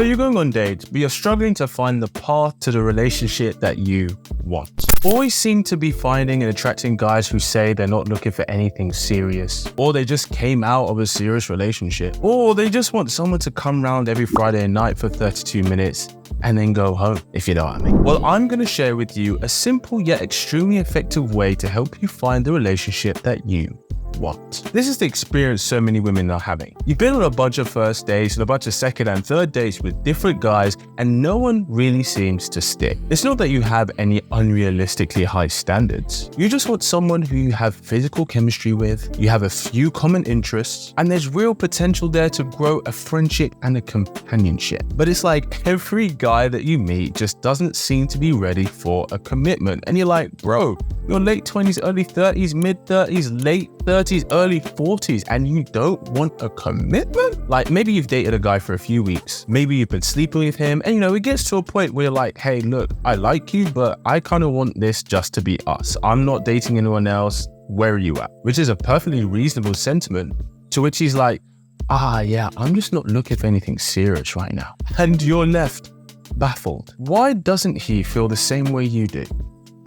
So you're going on dates, but you're struggling to find the path to the relationship that you want. Always seem to be finding and attracting guys who say they're not looking for anything serious, or they just came out of a serious relationship, or they just want someone to come round every Friday night for 32 minutes and then go home, if you know what I mean. Well, I'm going to share with you a simple yet extremely effective way to help you find the relationship that you want. This is the experience so many women are having. You've been on a bunch of first dates and a bunch of second and third dates with different guys, and no one really seems to stick. It's not that you have any unrealistically high standards. You just want someone who you have physical chemistry with, you have a few common interests, and there's real potential there to grow a friendship and a companionship. But it's like every guy that you meet just doesn't seem to be ready for a commitment. And you're like, bro, you're late 20s, early 30s, mid 30s, late 30s, early 40s, and you don't want a commitment? Like, maybe you've dated a guy for a few weeks, maybe you've been sleeping with him, and it gets to a point where you're like, hey, look, I like you, but I kind of want this just to be us. I'm not dating anyone else. Where are you at? Which is a perfectly reasonable sentiment, to which he's like, yeah, I'm just not looking for anything serious right now. And you're left baffled. Why doesn't he feel the same way you do?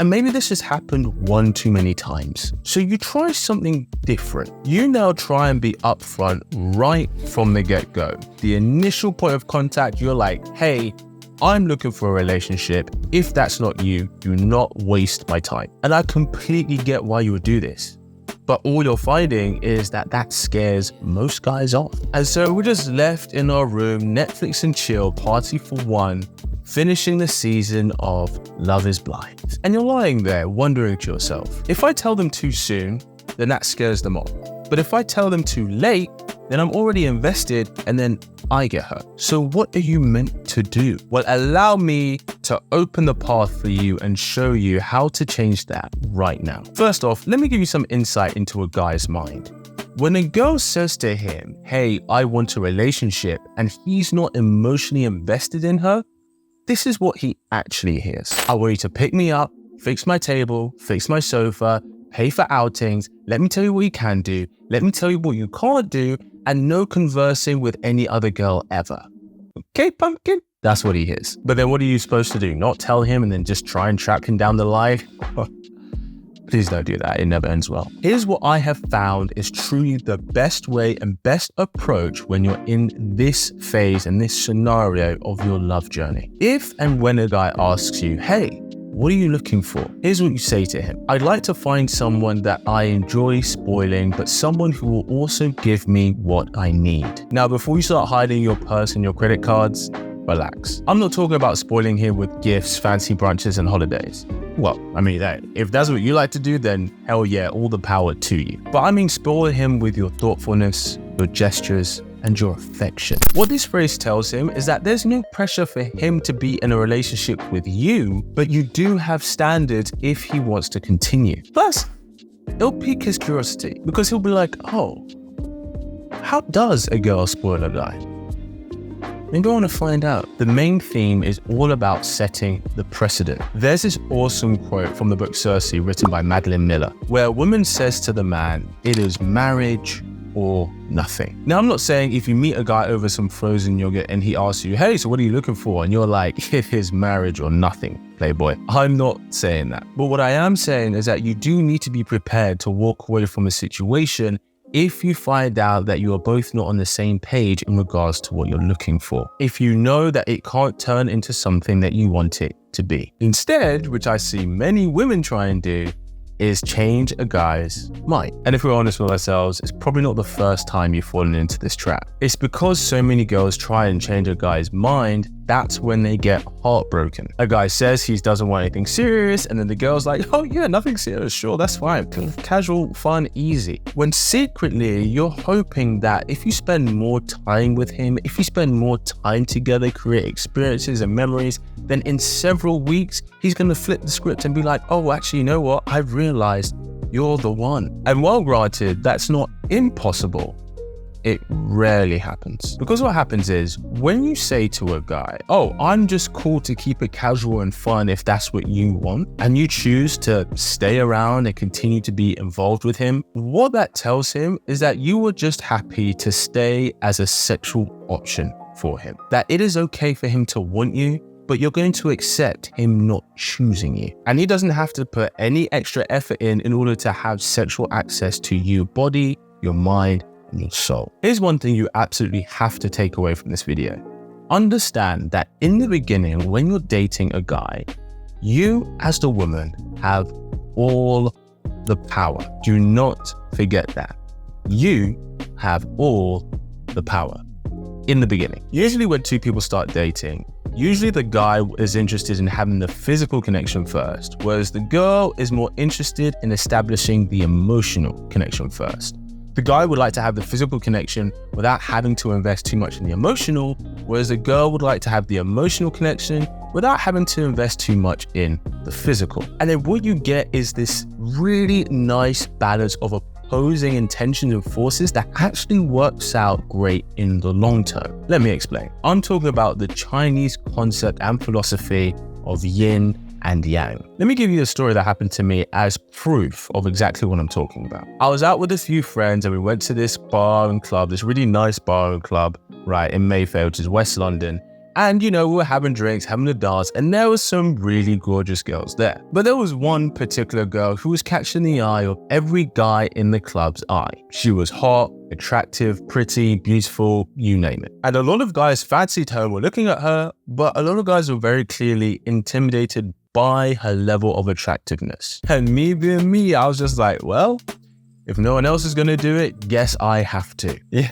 And maybe this has happened one too many times. So you try something different. You now try and be upfront right from the get-go. The initial point of contact, you're like, hey, I'm looking for a relationship. If that's not you, do not waste my time. And I completely get why you would do this. But all you're finding is that scares most guys off. And so we're just left in our room, Netflix and chill, party for one, finishing the season of Love is Blind. And you're lying there wondering to yourself, if I tell them too soon, then that scares them off. But if I tell them too late, then I'm already invested and then I get hurt. So what are you meant to do? Well, allow me to open the path for you and show you how to change that right now. First off, let me give you some insight into a guy's mind. When a girl says to him, hey, I want a relationship, and he's not emotionally invested in her, this is what he actually hears. I want you to pick me up, fix my table, fix my sofa, pay for outings, let me tell you what you can do, let me tell you what you can't do, and no conversing with any other girl ever. Okay, pumpkin? That's what he hears. But then what are you supposed to do? Not tell him and then just try and track him down the line? Please don't do that. It never ends well. Here's what I have found is truly the best way and best approach when you're in this phase and this scenario of your love journey. If and when a guy asks you, hey, what are you looking for? Here's what you say to him. I'd like to find someone that I enjoy spoiling, but someone who will also give me what I need. Now, before you start hiding your purse and your credit cards, relax. I'm not talking about spoiling him with gifts, fancy brunches, and holidays. Well, I mean, if that's what you like to do, then hell yeah, all the power to you. But I mean, spoil him with your thoughtfulness, your gestures, and your affection. What this phrase tells him is that there's no pressure for him to be in a relationship with you, but you do have standards if he wants to continue. Plus, it'll pique his curiosity because he'll be like, oh, how does a girl spoil a guy? Maybe I want to find out. The main theme is all about setting the precedent. There's this awesome quote from the book Circe, written by Madeline Miller, where a woman says to the man, it is marriage or nothing. Now, I'm not saying if you meet a guy over some frozen yogurt and he asks you, hey, so what are you looking for? And you're like, it is marriage or nothing, playboy. I'm not saying that. But what I am saying is that you do need to be prepared to walk away from a situation if you find out that you are both not on the same page in regards to what you're looking for. If you know that it can't turn into something that you want it to be. Instead, which I see many women try and do, is change a guy's mind. And if we're honest with ourselves, it's probably not the first time you've fallen into this trap. It's because so many girls try and change a guy's mind, that's when they get heartbroken. A guy says he doesn't want anything serious, and then the girl's like, oh yeah, nothing serious, sure, that's fine. Casual, fun, easy. When secretly, you're hoping that if you spend more time with him, if you spend more time together, create experiences and memories, then in several weeks, he's gonna flip the script and be like, oh, actually, you know what? I've realized you're the one. And while granted, that's not impossible, it rarely happens. Because what happens is, when you say to a guy, oh, I'm just cool to keep it casual and fun if that's what you want, and you choose to stay around and continue to be involved with him, what that tells him is that you were just happy to stay as a sexual option. for him. That it is okay for him to want you, but you're going to accept him not choosing you. And he doesn't have to put any extra effort in order to have sexual access to your body, your mind, and your soul. Here's one thing you absolutely have to take away from this video. Understand that in the beginning, when you're dating a guy, you as the woman have all the power. Do not forget that. You have all the power in the beginning. Usually when two people start dating, usually the guy is interested in having the physical connection first, whereas the girl is more interested in establishing the emotional connection first. The guy would like to have the physical connection without having to invest too much in the emotional, whereas the girl would like to have the emotional connection without having to invest too much in the physical. And then what you get is this really nice balance of opposing intentions and forces that actually works out great in the long term. Let me explain. I'm talking about the Chinese concept and philosophy of yin and yang. Let me give you a story that happened to me as proof of exactly what I'm talking about. I was out with a few friends and we went to this bar and club, this really nice bar and club, right, in Mayfair, which is West London. And we were having drinks, having a dance, and there was some really gorgeous girls there. But there was one particular girl who was catching the eye of every guy in the club's eye. She was hot, attractive, pretty, beautiful, you name it. And a lot of guys fancied her and were looking at her, but a lot of guys were very clearly intimidated by her level of attractiveness. And me being me, I was just like, well, if no one else is gonna do it, guess I have to. Yeah.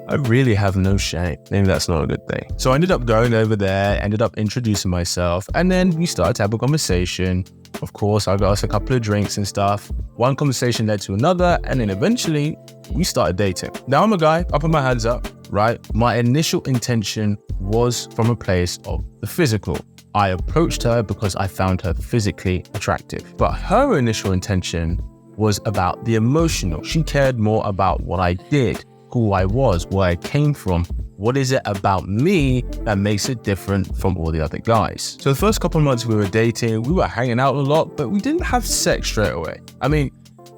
I really have no shame. Maybe that's not a good thing. So I ended up going over there, ended up introducing myself, and then we started to have a conversation. Of course, I got us a couple of drinks and stuff. One conversation led to another, and then eventually we started dating. Now I'm a guy, I put my hands up, right? My initial intention was from a place of the physical. I approached her because I found her physically attractive. But her initial intention was about the emotional. She cared more about what I did, who I was, where I came from. What is it about me that makes it different from all the other guys? So the first couple of months we were dating, we were hanging out a lot, but we didn't have sex straight away. I mean,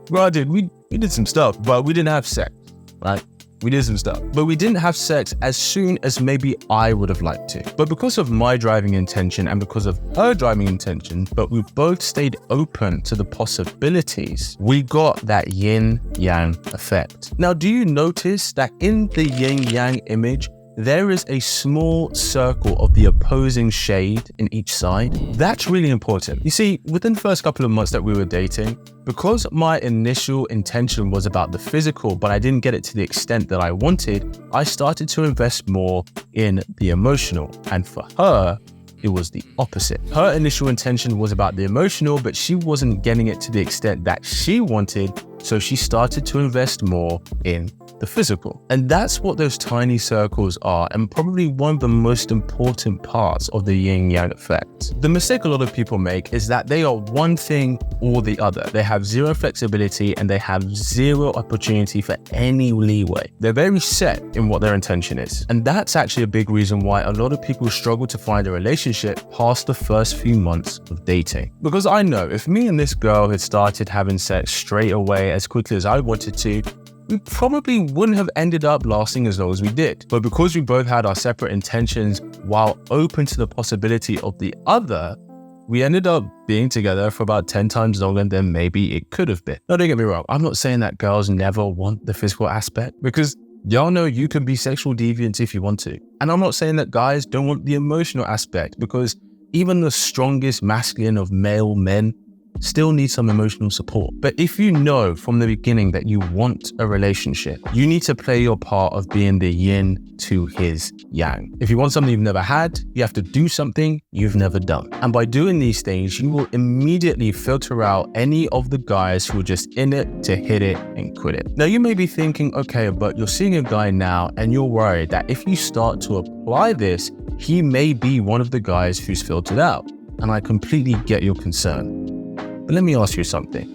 granted, we did some stuff, but we didn't have sex, right? We did some stuff, but we didn't have sex as soon as maybe I would have liked to. But because of my driving intention and because of her driving intention, but we both stayed open to the possibilities, we got that yin-yang effect. Now, do you notice that in the yin-yang image, there is a small circle of the opposing shade in each side? That's really important. You see, within the first couple of months that we were dating, because my initial intention was about the physical, but I didn't get it to the extent that I wanted, I started to invest more in the emotional. And for her, it was the opposite. Her initial intention was about the emotional, but she wasn't getting it to the extent that she wanted, so she started to invest more in the physical. And that's what those tiny circles are, and probably one of the most important parts of the yin-yang effect. The mistake a lot of people make is that they are one thing or the other. They have zero flexibility and they have zero opportunity for any leeway. They're very set in what their intention is. And that's actually a big reason why a lot of people struggle to find a relationship past the first few months of dating. Because I know if me and this girl had started having sex straight away as quickly as I wanted to, we probably wouldn't have ended up lasting as long as we did. But because we both had our separate intentions while open to the possibility of the other, we ended up being together for about 10 times longer than maybe it could have been. Now, don't get me wrong, I'm not saying that girls never want the physical aspect, because y'all know you can be sexual deviant if you want to. And I'm not saying that guys don't want the emotional aspect, because even the strongest masculine of male men still need some emotional support. But if you know from the beginning that you want a relationship, you need to play your part of being the yin to his yang. If you want something you've never had, you have to do something you've never done. And by doing these things, you will immediately filter out any of the guys who are just in it to hit it and quit it. Now, you may be thinking, okay, but you're seeing a guy now and you're worried that if you start to apply this, he may be one of the guys who's filtered out. And I completely get your concern. But let me ask you something.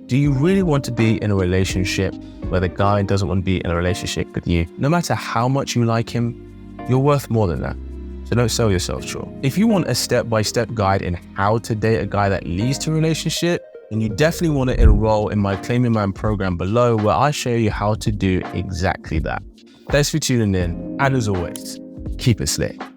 Do you really want to be in a relationship where the guy doesn't want to be in a relationship with you? No matter how much you like him, you're worth more than that. So don't sell yourself short. If you want a step-by-step guide in how to date a guy that leads to a relationship, then you definitely want to enroll in my Claim Your Man program below, where I show you how to do exactly that. Thanks for tuning in, and as always, keep it slick.